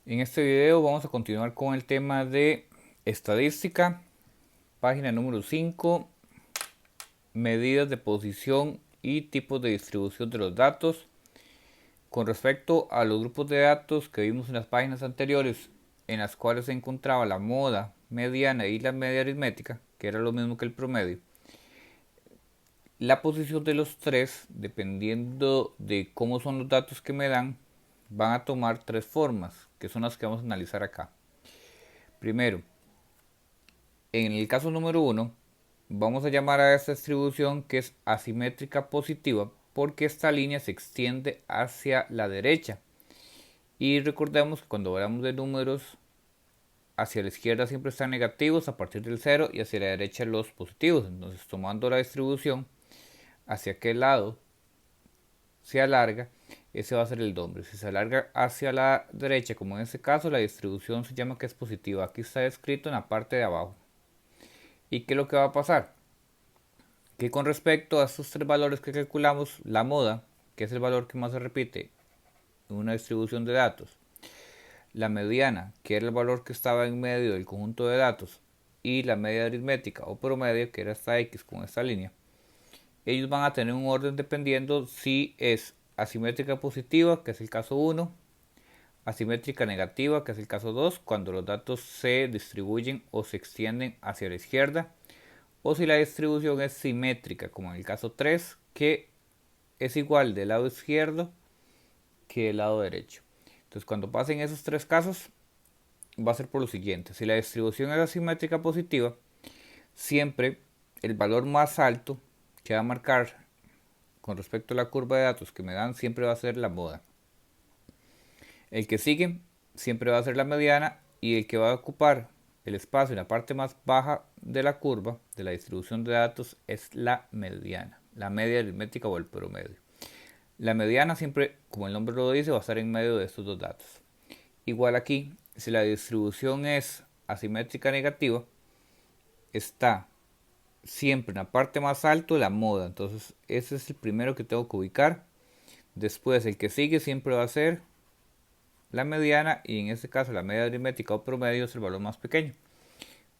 En este video vamos a continuar con el tema de estadística, página número 5, medidas de posición y tipos de distribución de los datos. Con respecto a los grupos de datos que vimos en las páginas anteriores, en las cuales se encontraba la moda, mediana y la media aritmética, que era lo mismo que el promedio, la posición de los tres, dependiendo de cómo son los datos que me dan, van a tomar tres formas, que son las que vamos a analizar acá. Primero, en el caso número uno, vamos a llamar a esta distribución que es asimétrica positiva porque esta línea se extiende hacia la derecha. Y recordemos que cuando hablamos de números, hacia la izquierda siempre están negativos a partir del cero y hacia la derecha los positivos. Entonces, tomando la distribución hacia aquel lado se alarga, ese va a ser el nombre. Si se alarga hacia la derecha, como en este caso, la distribución se llama que es positiva. Aquí está escrito en la parte de abajo. ¿Y qué es lo que va a pasar? Que con respecto a estos tres valores que calculamos, la moda, que es el valor que más se repite en una distribución de datos, la mediana, que era el valor que estaba en medio del conjunto de datos, y la media aritmética o promedio, que era esta X con esta línea, ellos van a tener un orden dependiendo si es asimétrica positiva, que es el caso 1, asimétrica negativa, que es el caso 2, cuando los datos se distribuyen o se extienden hacia la izquierda, o si la distribución es simétrica, como en el caso 3, que es igual del lado izquierdo que del lado derecho. Entonces, cuando pasen esos tres casos, va a ser por lo siguiente. Si la distribución es asimétrica positiva, siempre el valor más alto que va a marcar con respecto a la curva de datos que me dan siempre va a ser la moda. El que sigue siempre va a ser la mediana y el que va a ocupar el espacio en la parte más baja de la curva de la distribución de datos es la mediana, la media aritmética o el promedio. La mediana siempre, como el nombre lo dice, va a estar en medio de estos dos datos. Igual aquí, si la distribución es asimétrica negativa, está siempre en la parte más alta de la moda. Entonces, ese es el primero que tengo que ubicar. Después, el que sigue siempre va a ser la mediana y en este caso la media aritmética o promedio es el valor más pequeño.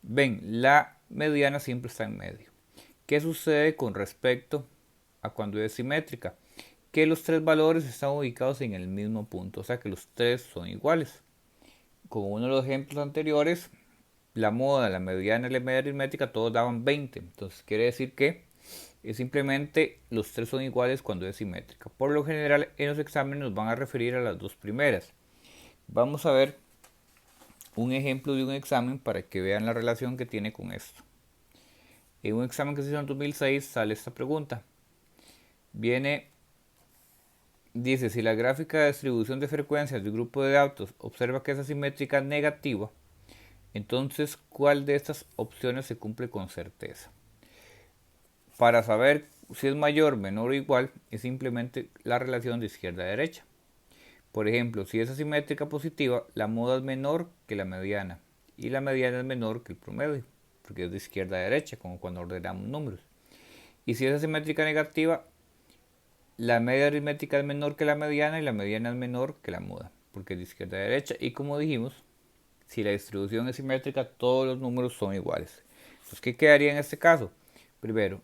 Ven, la mediana siempre está en medio. ¿Qué sucede con respecto a cuando es simétrica? Que los tres valores están ubicados en el mismo punto, o sea que los tres son iguales. Como uno de los ejemplos anteriores, la moda, la mediana y la media aritmética todos daban 20. Entonces quiere decir que es simplemente los tres son iguales cuando es simétrica. Por lo general en los exámenes nos van a referir a las dos primeras. Vamos a ver un ejemplo de un examen para que vean la relación que tiene con esto. En un examen que se hizo en 2006 sale esta pregunta. Dice, si la gráfica de distribución de frecuencias del grupo de datos observa que es asimétrica negativa, entonces, ¿cuál de estas opciones se cumple con certeza? Para saber si es mayor, menor o igual, es simplemente la relación de izquierda a derecha. Por ejemplo, si es asimétrica positiva, la moda es menor que la mediana y la mediana es menor que el promedio, porque es de izquierda a derecha, como cuando ordenamos números. Y si es asimétrica negativa, la media aritmética es menor que la mediana y la mediana es menor que la moda, porque es de izquierda a derecha. Y como dijimos, si la distribución es simétrica, todos los números son iguales. Entonces, ¿qué quedaría en este caso? Primero,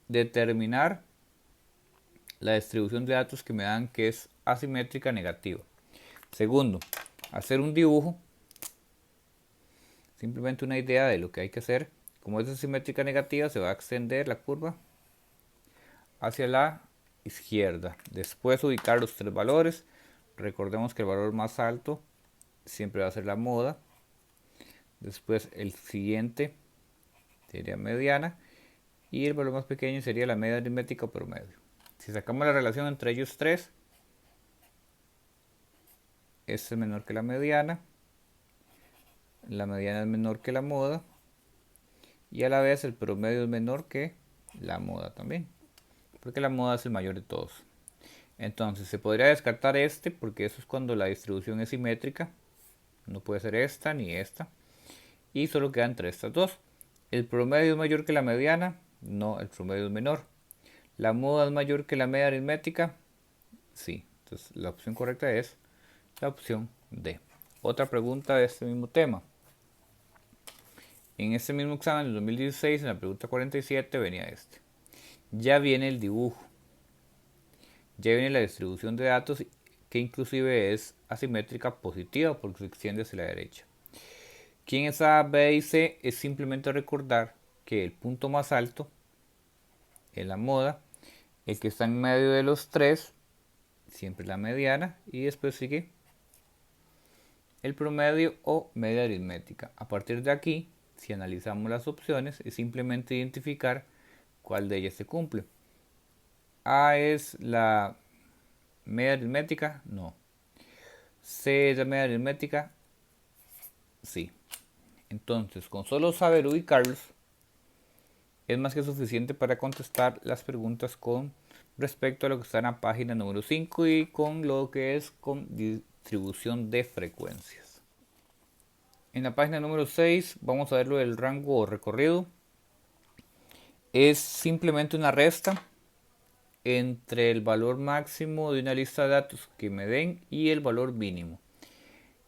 determinar la distribución de datos que me dan que es asimétrica negativa. Segundo, hacer un dibujo, simplemente una idea de lo que hay que hacer. Como es asimétrica negativa, se va a extender la curva hacia la izquierda. Después ubicar los tres valores. Recordemos que el valor más alto siempre va a ser la moda. Después el siguiente sería mediana. Y el valor más pequeño sería la media aritmética o promedio. Si sacamos la relación entre ellos tres, este es menor que la mediana es menor que la moda y a la vez el promedio es menor que la moda también, porque la moda es el mayor de todos. Entonces se podría descartar este porque eso es cuando la distribución es simétrica, no puede ser esta ni esta, y solo queda entre estas dos. ¿El promedio es mayor que la mediana? No, el promedio es menor. ¿La moda es mayor que la media aritmética? Sí, entonces la opción correcta es la opción D. Otra pregunta de este mismo tema. En este mismo examen del 2016, en la pregunta 47, venía este. Ya viene el dibujo. Ya viene la distribución de datos, que inclusive es asimétrica positiva porque se extiende hacia la derecha. Aquí en esa B y C es simplemente recordar que el punto más alto es la moda, el que está en medio de los tres, siempre la mediana, y después sigue el promedio o media aritmética. A partir de aquí, si analizamos las opciones, es simplemente identificar cuál de ellas se cumple. A es la media aritmética, no. C es la media aritmética, sí. Entonces, con solo saber ubicarlos, es más que suficiente para contestar las preguntas con respecto a lo que está en la página número 5 y con lo que es con distribución de frecuencias. En la página número 6 vamos a ver lo del rango recorrido. Es simplemente una resta entre el valor máximo de una lista de datos que me den y el valor mínimo.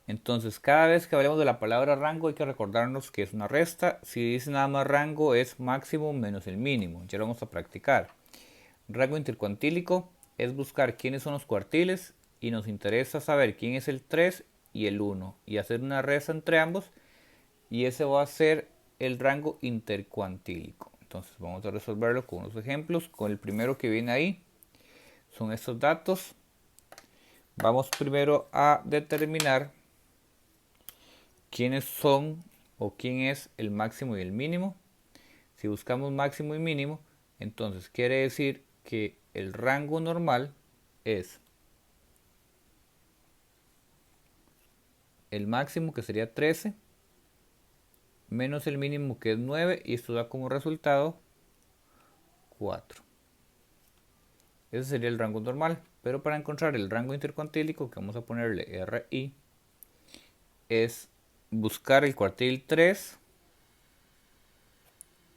Entonces, cada vez que hablemos de la palabra rango hay que recordarnos que es una resta. Si dice nada más rango, es máximo menos el mínimo. Ya lo vamos a practicar. Rango intercuantílico es buscar quiénes son los cuartiles y nos interesa saber quién es el 3 y el 1 y hacer una resta entre ambos, y ese va a ser el rango intercuantílico. Entonces vamos a resolverlo con unos ejemplos. Con el primero que viene ahí son estos datos. Vamos primero a determinar quiénes son o quién es el máximo y el mínimo. Si buscamos máximo y mínimo, entonces quiere decir que el rango normal es el máximo, que sería 13, menos el mínimo, que es 9, y esto da como resultado 4. Ese sería el rango normal. Pero para encontrar el rango intercuantílico, que vamos a ponerle RI, es buscar el cuartil 3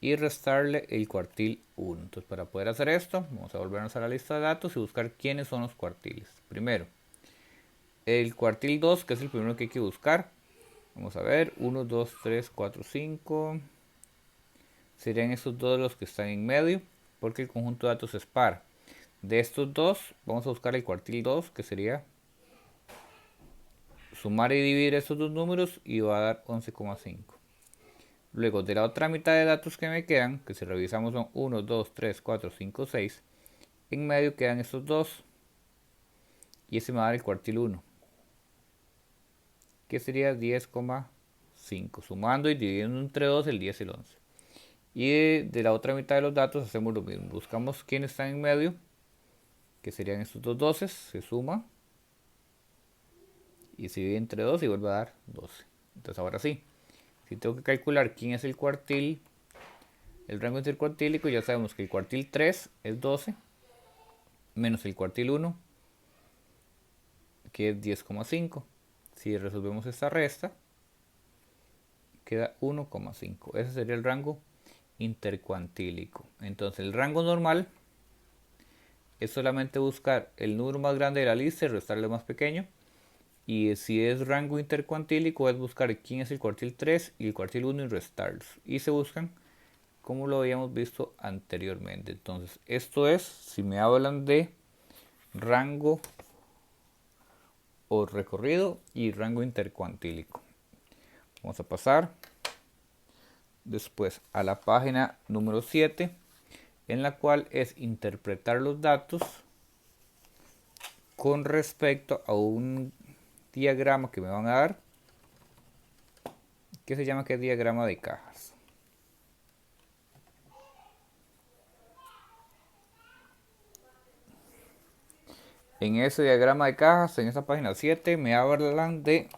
y restarle el cuartil 1. Entonces, para poder hacer esto, vamos a volvernos a la lista de datos y buscar quiénes son los cuartiles. Primero, el cuartil 2, que es el primero que hay que buscar. Vamos a ver, 1, 2, 3, 4, 5. Serían estos dos los que están en medio, porque el conjunto de datos es par. De estos dos, vamos a buscar el cuartil 2, que sería sumar y dividir estos dos números y va a dar 11,5. Luego, de la otra mitad de datos que me quedan, que si revisamos son 1, 2, 3, 4, 5, 6, en medio quedan estos dos, y ese me va a dar el cuartil 1, que sería 10,5. Sumando y dividiendo entre 2, el 10 y el 11. Y de la otra mitad de los datos hacemos lo mismo. Buscamos quiénes están en medio, que serían estos dos 12, se suma y se divide entre 2 y vuelve a dar 12. Entonces ahora sí, si tengo que calcular quién es el cuartil, el rango intercuartílico, ya sabemos que el cuartil 3 es 12, menos el cuartil 1, que es 10,5. Si resolvemos esta resta, queda 1,5. Ese sería el rango intercuantílico. Entonces el rango normal es solamente buscar el número más grande de la lista y restarle el más pequeño. Y si es rango intercuantílico, es buscar quién es el cuartil 3 y el cuartil 1 y restarlos. Y se buscan como lo habíamos visto anteriormente. Entonces, esto es si me hablan de rango o recorrido y rango intercuantílico. Vamos a pasar después a la página número 7, en la cual es interpretar los datos con respecto a un diagrama que me van a dar, que se llama diagrama de cajas. En ese diagrama de cajas, en esta página 7, me hablan de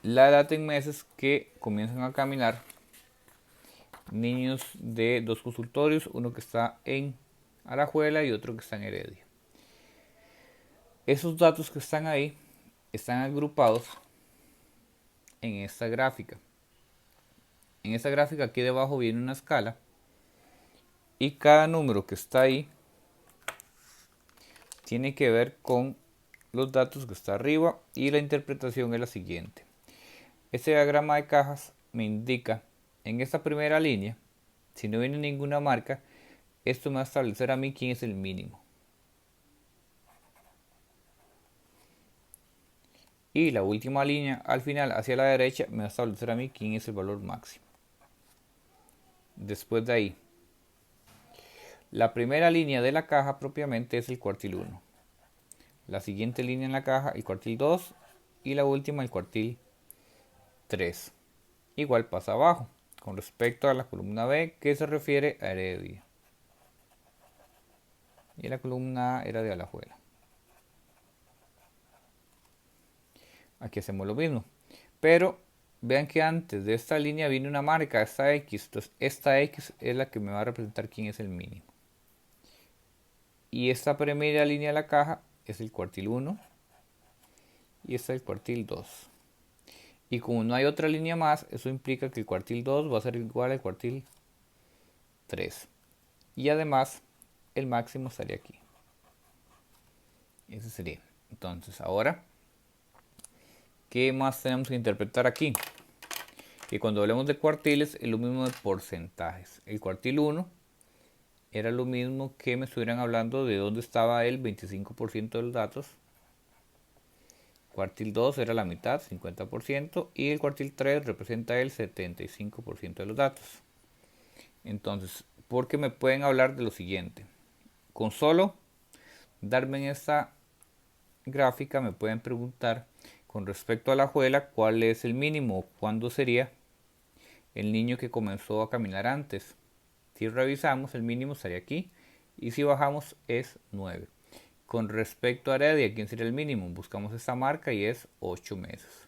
la edad en meses que comienzan a caminar niños de dos consultorios, uno que está en Alajuela y otro que está en Heredia. Esos datos que están ahí están agrupados en esta gráfica. En esta gráfica aquí debajo viene una escala y cada número que está ahí tiene que ver con los datos que está arriba y la interpretación es la siguiente. Este diagrama de cajas me indica en esta primera línea, si no viene ninguna marca, esto me va a establecer a mí quién es el mínimo. Y la última línea al final hacia la derecha me va a establecer a mí quién es el valor máximo. Después de ahí, la primera línea de la caja propiamente es el cuartil 1. La siguiente línea en la caja el cuartil 2 y la última el cuartil 3. Igual pasa abajo con respecto a la columna B que se refiere a Heredia. Y la columna A era de Alajuela. Aquí hacemos lo mismo. Pero vean que antes de esta línea viene una marca, esta X. Entonces esta X es la que me va a representar quién es el mínimo. Y esta primera línea de la caja es el cuartil 1. Y esta es el cuartil 2. Y como no hay otra línea más, eso implica que el cuartil 2 va a ser igual al cuartil 3. Y además, el máximo estaría aquí. Ese sería. Entonces, ahora, ¿qué más tenemos que interpretar aquí? Que cuando hablemos de cuartiles es lo mismo de porcentajes. El cuartil 1 era lo mismo que me estuvieran hablando de dónde estaba el 25% de los datos. Cuartil 2 era la mitad, 50%, y el cuartil 3 representa el 75% de los datos. Entonces, ¿por qué me pueden hablar de lo siguiente? Con solo darme en esta gráfica me pueden preguntar con respecto a Alajuela cuál es el mínimo, cuándo sería el niño que comenzó a caminar antes. Si revisamos, el mínimo estaría aquí y si bajamos es 9. Con respecto a Heredia, ¿quién sería el mínimo? Buscamos esta marca y es 8 meses.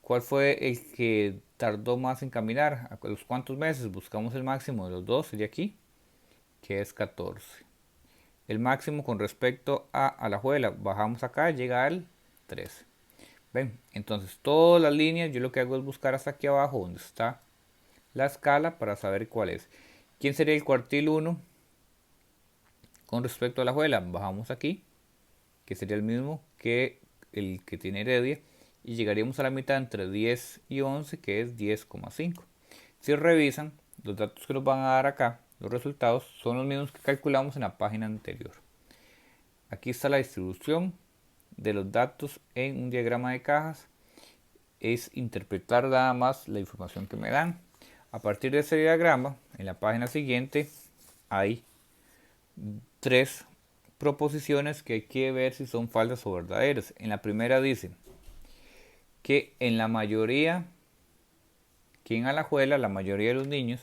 ¿Cuál fue el que tardó más en caminar? ¿A los cuántos meses? Buscamos el máximo de los dos, sería aquí, que es 14. El máximo con respecto a Alajuela, bajamos acá, llega al 13. ¿Ven? Entonces todas las líneas, yo lo que hago es buscar hasta aquí abajo donde está la escala para saber cuál es. ¿Quién sería el cuartil 1? Con respecto a Alajuela, bajamos aquí, que sería el mismo que el que tiene Heredia, y llegaríamos a la mitad entre 10 y 11, que es 10,5. Si revisan, los datos que nos van a dar acá, los resultados, son los mismos que calculamos en la página anterior. Aquí está la distribución de los datos en un diagrama de cajas. Es interpretar nada más la información que me dan. A partir de ese diagrama, en la página siguiente, hay 3 proposiciones que hay que ver si son falsas o verdaderas. En la primera dice que en la mayoría, que en Alajuela, la mayoría de los niños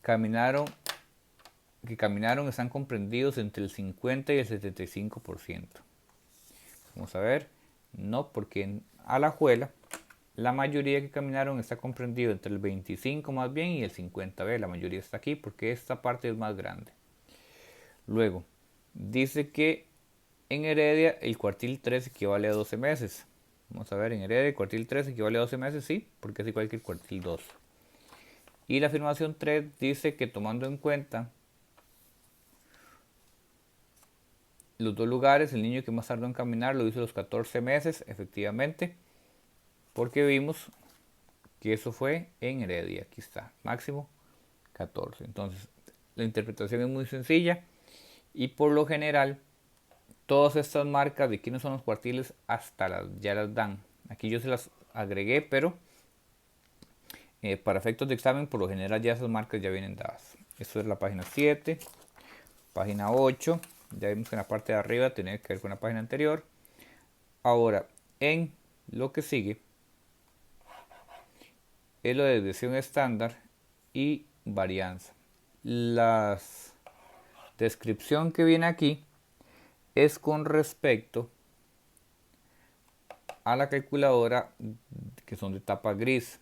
que caminaron están comprendidos entre el 50 y el 75%. Vamos a ver, no, porque en Alajuela la mayoría que caminaron está comprendido entre el 25 más bien y el 50. La mayoría está aquí porque esta parte es más grande. Luego, dice que en Heredia el cuartil 3 equivale a 12 meses. Vamos a ver, en Heredia el cuartil 3 equivale a 12 meses, sí, porque es igual que el cuartil 2. Y la afirmación 3 dice que tomando en cuenta los dos lugares, el niño que más tardó en caminar lo hizo a los 14 meses, efectivamente, porque vimos que eso fue en Heredia. Aquí está, máximo 14. Entonces, la interpretación es muy sencilla y por lo general, todas estas marcas de quiénes son los cuartiles hasta ya las dan. Aquí yo se las agregué, pero para efectos de examen, por lo general ya esas marcas ya vienen dadas. Esto es la página 7, página 8. Ya vimos que en la parte de arriba tiene que ver con la página anterior. Ahora, en lo que sigue es lo de desviación estándar y varianza. La descripción que viene aquí es con respecto a la calculadora que son de tapa gris.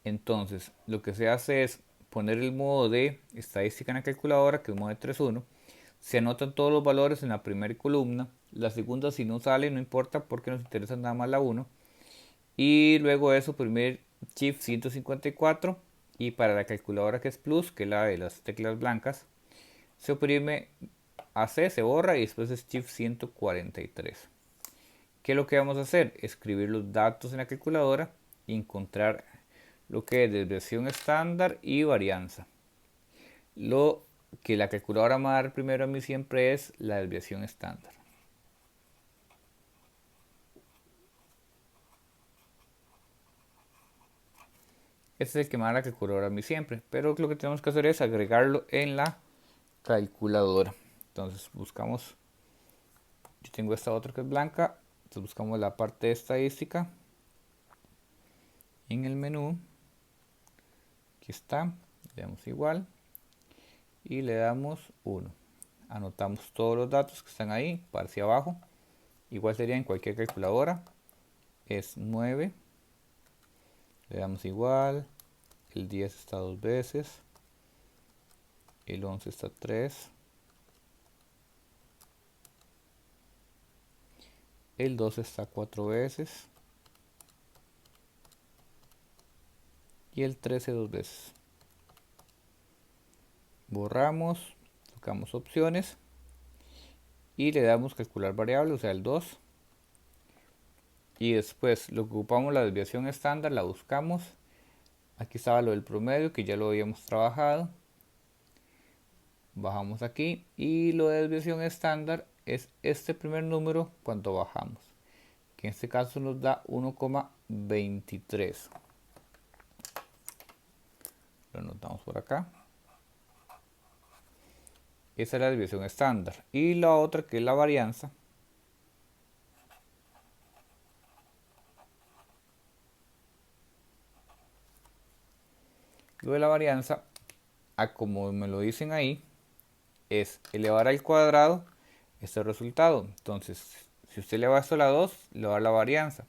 Entonces, lo que se hace es poner el modo de estadística en la calculadora, que es modo de 3.1. Se anotan todos los valores en la primera columna. La segunda, si no sale, no importa porque nos interesa nada más la 1. Y luego de eso, primer Shift 154. Y para la calculadora que es Plus, que es la de las teclas blancas, se oprime AC se borra y después es Shift 143. ¿Qué es lo que vamos a hacer? Escribir los datos en la calculadora y encontrar lo que es desviación estándar y varianza. Lo que la calculadora me va a dar primero a mí siempre es la desviación estándar. Este es el que me va a dar la calculadora a mí siempre, pero lo que tenemos que hacer es agregarlo en la calculadora. Entonces buscamos, yo tengo esta otra que es blanca, entonces buscamos la parte de estadística en el menú. Aquí está, le damos igual y le damos 1. Anotamos todos los datos que están ahí para hacia abajo, igual sería en cualquier calculadora. Es 9, le damos igual, el 10 está 2 veces, el 11 está 3, el 12 está 4 veces y el 13 2 veces. Borramos, tocamos opciones y le damos calcular variable, o sea el 2. Y después lo que ocupamos la desviación estándar, la buscamos. Aquí estaba lo del promedio que ya lo habíamos trabajado. Bajamos aquí y lo de desviación estándar es este primer número cuando bajamos, que en este caso nos da 1,23. Lo anotamos por acá. Esa es la desviación estándar. Y la otra, que es la varianza, lo de la varianza, a como me lo dicen ahí, es elevar al cuadrado este resultado. Entonces, si usted eleva esto a la 2, le va a dar la varianza.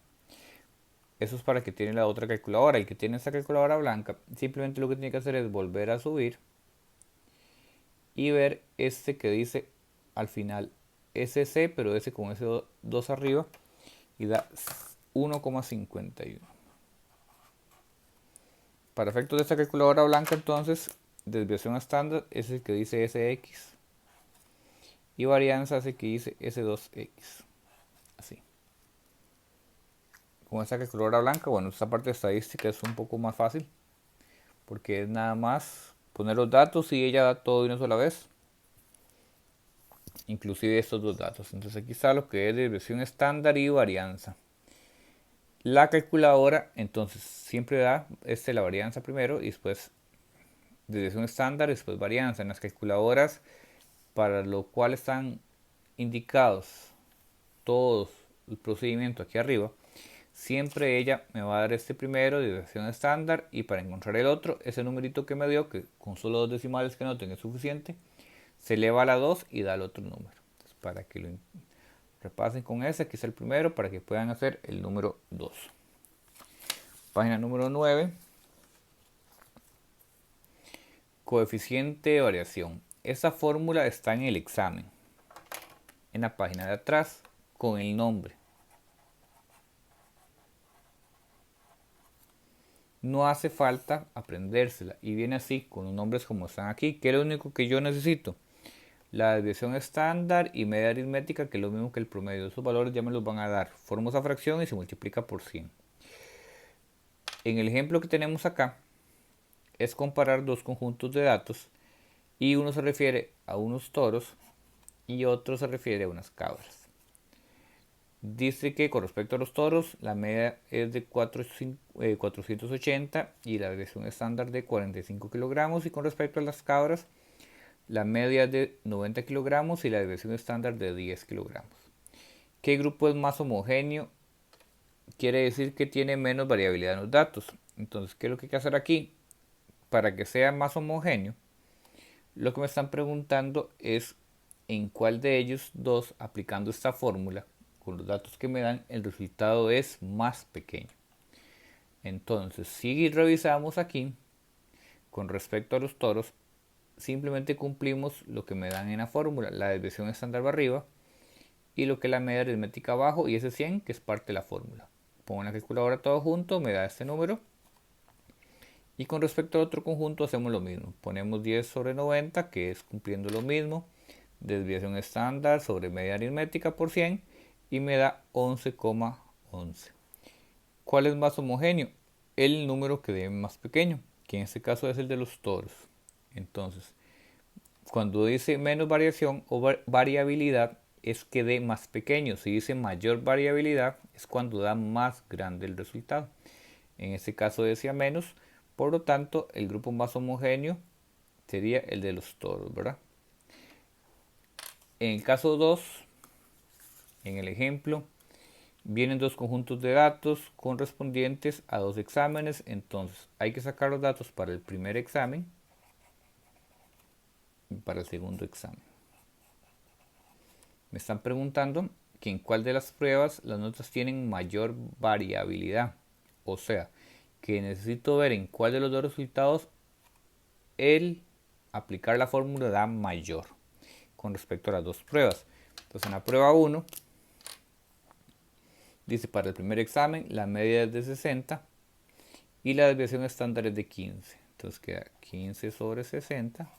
Eso es para que tiene la otra calculadora. El que tiene esta calculadora blanca, simplemente lo que tiene que hacer es volver a subir y ver este que dice al final SC, pero ese con ese 2 arriba, y da 1,51. Para efectos de esta calculadora blanca, entonces, desviación estándar es el que dice SX y varianza es el que dice S2X. Así. Con esta calculadora blanca, bueno, esta parte de estadística es un poco más fácil porque es nada más poner los datos y ella da todo de una sola vez, inclusive estos dos datos. Entonces aquí está lo que es desviación estándar y varianza. La calculadora entonces siempre da la varianza primero y después desviación estándar y después varianza. En las calculadoras para lo cual están indicados todos el procedimiento aquí arriba, siempre ella me va a dar este primero, desviación estándar, y para encontrar el otro, ese numerito que me dio, que con solo dos decimales que noten es suficiente, se eleva a la 2 y da el otro número. Entonces, para que lo repasen con ese, aquí está el primero, para que puedan hacer el número 2. Página número 9. Coeficiente de variación. Esta fórmula está en el examen, en la página de atrás, con el nombre. No hace falta aprendérsela y viene así, con los nombres como están aquí, que es lo único que yo necesito. La desviación estándar y media aritmética, que es lo mismo que el promedio. Esos valores ya me los van a dar. Formo esa fracción y se multiplica por 100. En el ejemplo que tenemos acá, es comparar dos conjuntos de datos y uno se refiere a unos toros y otro se refiere a unas cabras. Dice que con respecto a los toros, la media es de 480 y la desviación estándar de 45 kilogramos, y con respecto a las cabras, la media es de 90 kilogramos y la desviación estándar de 10 kilogramos. ¿Qué grupo es más homogéneo? Quiere decir que tiene menos variabilidad en los datos. Entonces, ¿qué es lo que hay que hacer aquí? Para que sea más homogéneo, lo que me están preguntando es en cuál de ellos dos, aplicando esta fórmula, con los datos que me dan, el resultado es más pequeño. Entonces, si revisamos aquí, con respecto a los toros, simplemente cumplimos lo que me dan en la fórmula, la desviación estándar va arriba y lo que es la media aritmética abajo, y ese 100 que es parte de la fórmula. Pongo en la calculadora todo junto, me da este número. Y con respecto al otro conjunto hacemos lo mismo, ponemos 10 sobre 90, que es cumpliendo lo mismo, desviación estándar sobre media aritmética por 100 y me da 11,11. ¿Cuál es más homogéneo? El número que dé más pequeño, que en este caso es el de los toros. Entonces, cuando dice menos variación o variabilidad es que dé más pequeño. Si dice mayor variabilidad es cuando da más grande el resultado. En este caso decía menos, por lo tanto el grupo más homogéneo sería el de los toros, ¿verdad? En el caso 2, en el ejemplo, vienen dos conjuntos de datos correspondientes a dos exámenes. Entonces hay que sacar los datos para el primer examen y para el segundo examen. Me están preguntando que en cuál de las pruebas las notas tienen mayor variabilidad. O sea, que necesito ver en cuál de los dos resultados el aplicar la fórmula da mayor con respecto a las dos pruebas. Entonces en la prueba 1 dice para el primer examen la media es de 60 y la desviación estándar es de 15. Entonces queda 15 sobre 60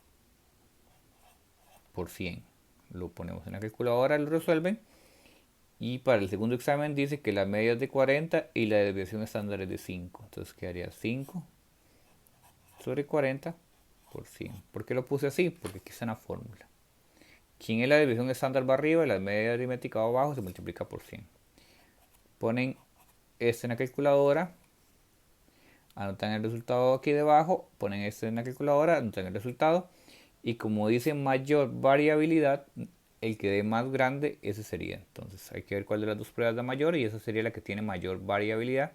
por 100. Lo ponemos en la calculadora, lo resuelven. Y para el segundo examen dice que la media es de 40 y la desviación estándar es de 5. Entonces quedaría 5 sobre 40 por 100. ¿Por qué lo puse así? Porque aquí está en la fórmula. ¿Quién es la desviación estándar va arriba y la media aritmética va abajo? Se multiplica por 100. Ponen esto en la calculadora, anotan el resultado aquí debajo, ponen esto en la calculadora, anotan el resultado. Y como dice mayor variabilidad, el que dé más grande, ese sería. Entonces hay que ver cuál de las dos pruebas da mayor y esa sería la que tiene mayor variabilidad.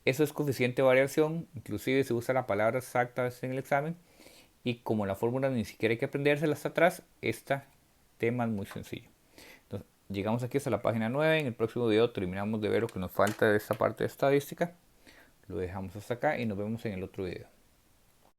Eso es coeficiente de variación, inclusive se usa la palabra exacta en el examen. Y como la fórmula ni siquiera hay que aprendérsela hasta atrás, este tema es muy sencillo. Entonces, llegamos aquí hasta la página 9. En el próximo video terminamos de ver lo que nos falta de esta parte de estadística. Lo dejamos hasta acá y nos vemos en el otro video.